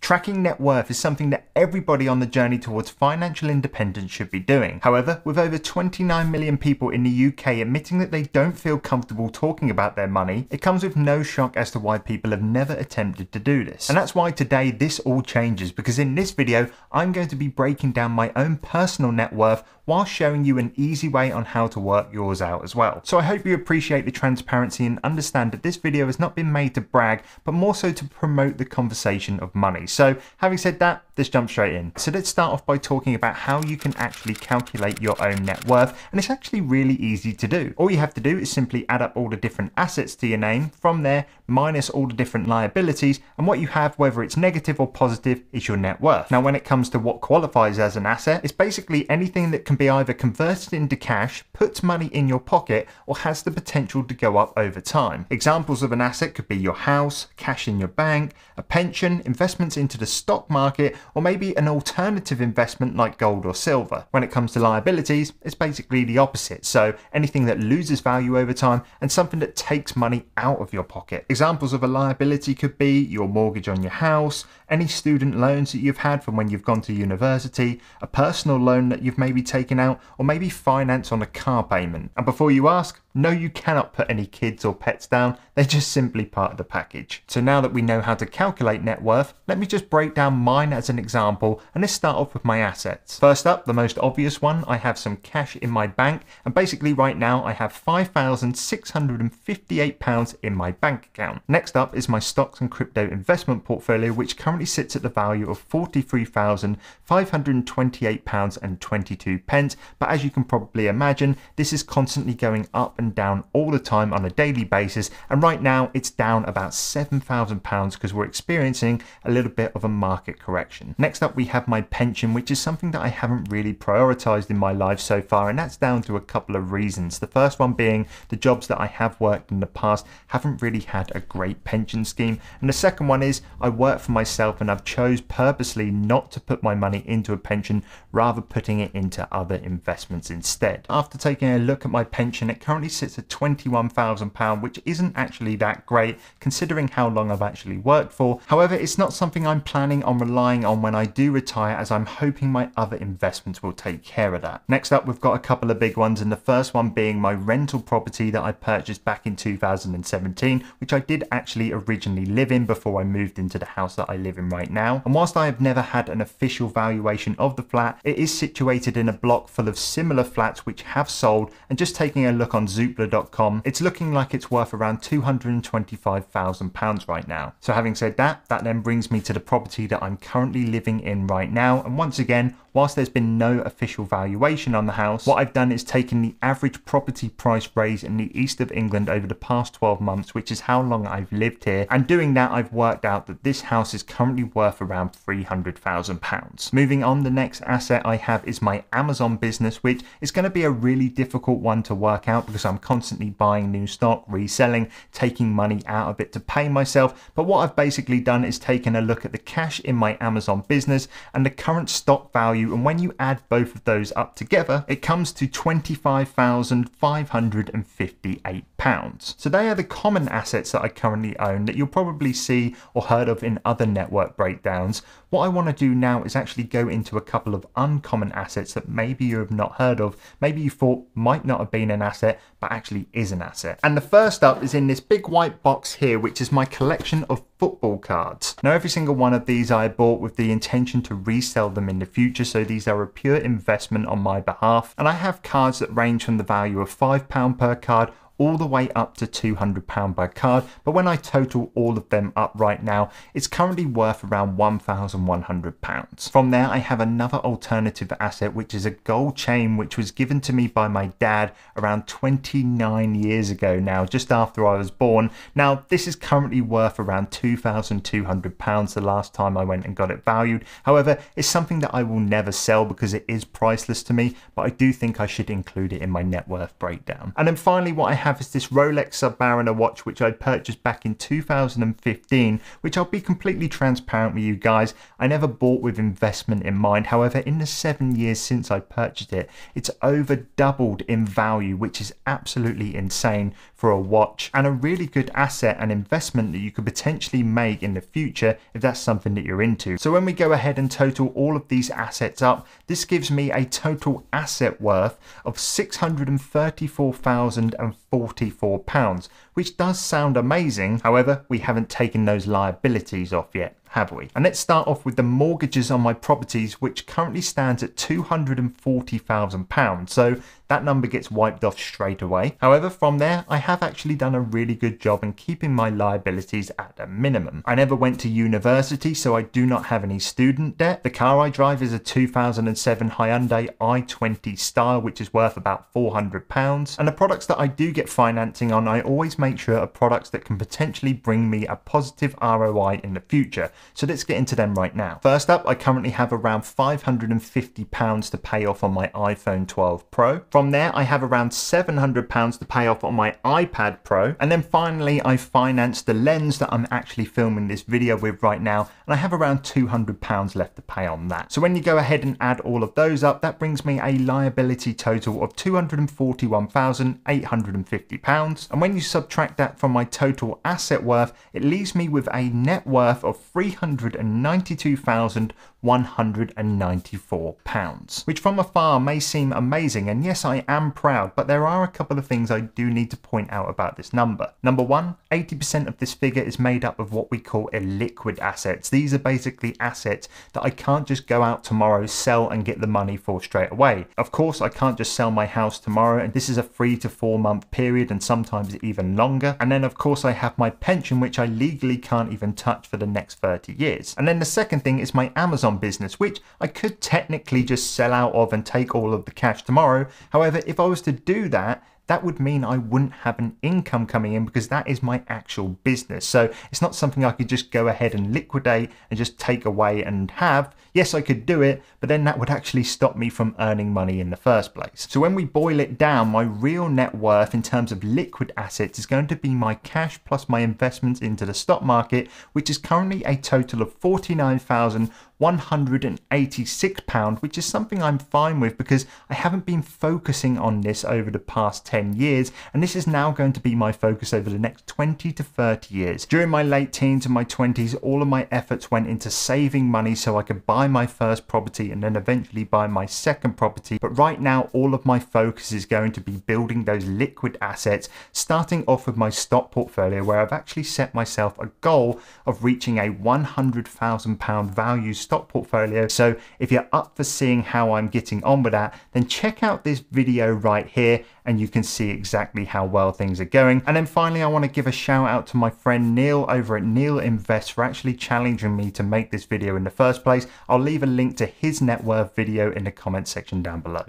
Tracking net worth is something that everybody on the journey towards financial independence should be doing. However, with over 29 million people in the UK admitting that they don't feel comfortable talking about their money, it comes with no shock as to why people have never attempted to do this. And that's why today this all changes, because in this video, I'm going to be breaking down my own personal net worth while showing you an easy way on how to work yours out as well. So I hope you appreciate the transparency and understand that this video has not been made to brag, but more so to promote the conversation of money. So having said that, let's jump straight in. So let's start off by talking about how you can actually calculate your own net worth, and it's actually really easy to do. All you have to do is simply add up all the different assets to your name, from there minus all the different liabilities, and what you have, whether it's negative or positive, is your net worth. Now when it comes to what qualifies as an asset, it's basically anything that can be either converted into cash, puts money in your pocket, or has the potential to go up over time. Examples of an asset could be your house, cash in your bank, a pension, investments into the stock market, or maybe an alternative investment like gold or silver. When it comes to liabilities, it's basically the opposite. So anything that loses value over time and something that takes money out of your pocket. Examples of a liability could be your mortgage on your house, any student loans that you've had from when you've gone to university, a personal loan that you've maybe taken out, or maybe finance on a car payment. And before you ask, no, you cannot put any kids or pets down. They're just simply part of the package. So now that we know how to calculate net worth, let me just break down mine as an example, and let's start off with my assets. First up, the most obvious one, I have some cash in my bank, and basically right now I have £5,658 in my bank account. Next up is my stocks and crypto investment portfolio, which currently sits at the value of £43,528.22. But as you can probably imagine, this is constantly going up and down all the time on a daily basis, and right now it's down about £7,000 because we're experiencing a little bit of a market correction. Next up we have my pension, which is something that I haven't really prioritized in my life so far, and that's down to a couple of reasons. The first one being the jobs that I have worked in the past haven't really had a great pension scheme, and the second one is I work for myself and I've chose purposely not to put my money into a pension, rather putting it into other investments instead. After taking a look at my pension, it currently sits at £21,000, which isn't actually that great considering how long I've actually worked for. However, it's not something I'm planning on relying on when I do retire, as I'm hoping my other investments will take care of that. Next up, we've got a couple of big ones, and the first one being my rental property that I purchased back in 2017, which I did actually originally live in before I moved into the house that I live in right now. And whilst I have never had an official valuation of the flat, it is situated in a block full of similar flats which have sold, and just taking a look on Zoopla.com, it's looking like it's worth around £225,000 right now. So having said that, that then brings me to the property that I'm currently living in right now. And once again, whilst there's been no official valuation on the house, what I've done is taken the average property price raise in the east of England over the past 12 months, which is how long I've lived here. And doing that, I've worked out that this house is currently worth around £300,000. Moving on, the next asset I have is my Amazon business, which is going to be a really difficult one to work out because I'm constantly buying new stock, reselling, taking money out of it to pay myself. But what I've basically done is taken a look at the cash in my Amazon business and the current stock value, and when you add both of those up together, it comes to £25,558. So they are the common assets that I currently own that you'll probably see or heard of in other network breakdowns. What I want to do now is actually go into a couple of uncommon assets that maybe you have not heard of, maybe you thought might not have been an asset, but actually is an asset. And the first up is in this big white box here, which is my collection of football cards. Now every single one of these I bought with the intention to resell them in the future, so these are a pure investment on my behalf. And I have cards that range from the value of £5 per card all the way up to £200 per card, but when I total all of them up right now, it's currently worth around £1,100. From there, I have another alternative asset, which is a gold chain which was given to me by my dad around 29 years ago now, just after I was born. Now this is currently worth around £2,200 the last time I went and got it valued. However, it's something that I will never sell because it is priceless to me, but I do think I should include it in my net worth breakdown. And then finally, what I have have is this Rolex Submariner watch, which I purchased back in 2015, which I'll be completely transparent with you guys, I never bought with investment in mind. However, in the 7 years since I purchased it, it's over doubled in value, which is absolutely insane for a watch, and a really good asset and investment that you could potentially make in the future if that's something that you're into. So when we go ahead and total all of these assets up, this gives me a total asset worth of £634,044, which does sound amazing. However, we haven't taken those liabilities off yet, have we? And let's start off with the mortgages on my properties, which currently stands at £240,000. So that number gets wiped off straight away. However, from there, I have actually done a really good job in keeping my liabilities at a minimum. I never went to university, so I do not have any student debt. The car I drive is a 2007 Hyundai i20 Style, which is worth about £400. And the products that I do get financing on, I always make sure are products that can potentially bring me a positive ROI in the future. So let's get into them right now. First up, I currently have around £550 to pay off on my iPhone 12 Pro. From there, I have around £700 to pay off on my iPad Pro. And then finally, I financed the lens that I'm actually filming this video with right now, and I have around £200 left to pay on that. So when you go ahead and add all of those up, that brings me a liability total of £241,850. And when you subtract that from my total asset worth, it leaves me with a net worth of £392,194, which from afar may seem amazing, and yes, I am proud, but there are a couple of things I do need to point out about this number. Number one, 80% of this figure is made up of what we call illiquid assets. These are basically assets that I can't just go out tomorrow, sell and get the money for straight away. Of course, I can't just sell my house tomorrow, and this is a 3 to 4 month period and sometimes even longer. And then of course I have my pension, which I legally can't even touch for the next 30 years. And then the second thing is my Amazon business, which I could technically just sell out of and take all of the cash tomorrow. However, if I was to do that, that would mean I wouldn't have an income coming in, because that is my actual business. So it's not something I could just go ahead and liquidate and just take away and have. Yes, I could do it, but then that would actually stop me from earning money in the first place. So when we boil it down, my real net worth in terms of liquid assets is going to be my cash plus my investments into the stock market, which is currently a total of £49,186, which is something I'm fine with because I haven't been focusing on this over the past 10 years, and this is now going to be my focus over the next 20 to 30 years. During my late teens and my 20s, all of my efforts went into saving money so I could buy my first property and then eventually buy my second property. But right now, all of my focus is going to be building those liquid assets, starting off with my stock portfolio, where I've actually set myself a goal of reaching a £100,000 value stock portfolio. So if you're up for seeing how I'm getting on with that, then check out this video right here and you can see exactly how well things are going. And then finally, I want to give a shout out to my friend Neil over at Neil Invest for actually challenging me to make this video in the first place. I'll leave a link to his net worth video in the comment section down below.